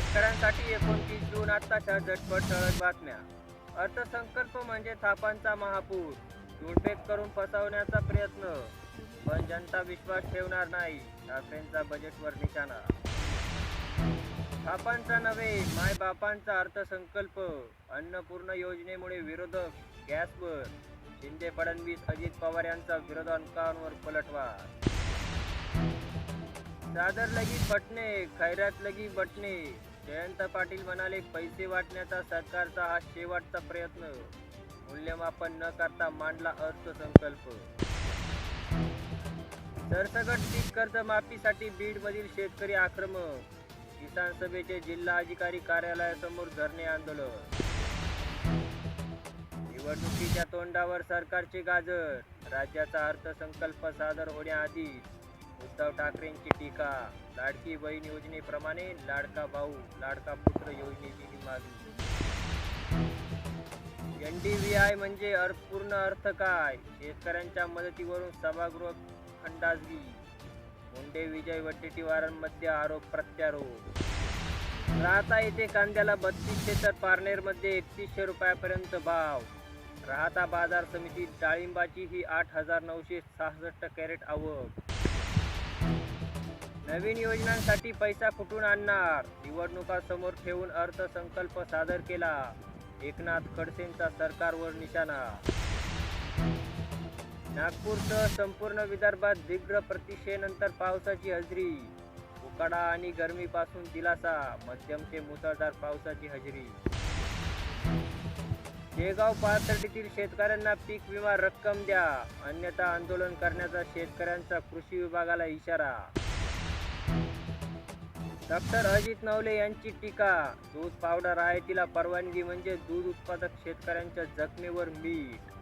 शेतकऱ्यांसाठी 29 जून आत्ताच्या झटपट ठळक बातम्या. अर्थसंकल्प म्हणजे थापांचा महापूर. लुटपेट करून फसवण्याचा प्रयत्न, पण जनता विश्वास ठेवणार नाही. ठाकरेंचा बजेटवर निशाणा. थापांचा नव्हे, मायबापांचा अर्थसंकल्प. अन्नपूर्ण योजनेमुळे विरोधक गॅसवर. शिंदे फडणवीस अजित पवार यांचा विरोधकांवर पलटवार. चादर लगी फटणे, खैरात लगी बटणे. जयंत पाटील म्हणाले, पैसे वाटण्याचा सरकारचा हा शेवटचा प्रयत्न. मूल्यमापन न करता मांडला अर्थसंकल्प. सरसकट पीक कर्ज माफीसाठी बीडमधील शेतकरी आक्रमक. किसान सभेचे जिल्हाधिकारी कार्यालयासमोर धरणे आंदोलन. निवडणुकीच्या तोंडावर सरकारचे गाजर. राज्याचा अर्थसंकल्प सादर होण्याआधी उद्धव ठाकरेंची टीका. लाडकी बहीण योजनेप्रमाणे लाडका भाऊ लाडका पुत्र योजनेची मागणी. NDVI म्हणजे पूर्ण अर्थ काय? शेतकऱ्यांच्या मदतीवरून सभागृह खंडाजगी. मुंडे विजय वडेट्टीवारांमध्ये आरोप प्रत्यारोप. राहता येथे कांद्याला 3200 तर पारनेरमध्ये 3100 रुपयापर्यंत भाव. राहता बाजार समितीत डाळिंबाची ही 8966 कॅरेट आवक. नवीन योजनांसाठी पैसा कुठून आणणार? निवडणुका समोर ठेवून अर्थसंकल्प सादर केला. एकनाथ खडसेंचा सरकारवर निशाणा. नागपूरसह संपूर्ण विदर्भात तीव्र प्रतीक्षेनंतर पावसाची हजेरी. उकाडा आणि गरमीपासून दिलासा. मध्यम ते मुसळधार पावसाची हजेरी. शेगाव पाथर्डीतील शेतकऱ्यांना पीक विमा रक्कम द्या, अन्यथा आंदोलन करण्याचा शेतकऱ्यांचा कृषी विभागाला इशारा. डॉक्टर अजित नवले यांची टीका. दूध पावडर आयातीला परवानगी म्हणजे दूध उत्पादक शेतकऱ्यांच्या जखमेवर मीठ.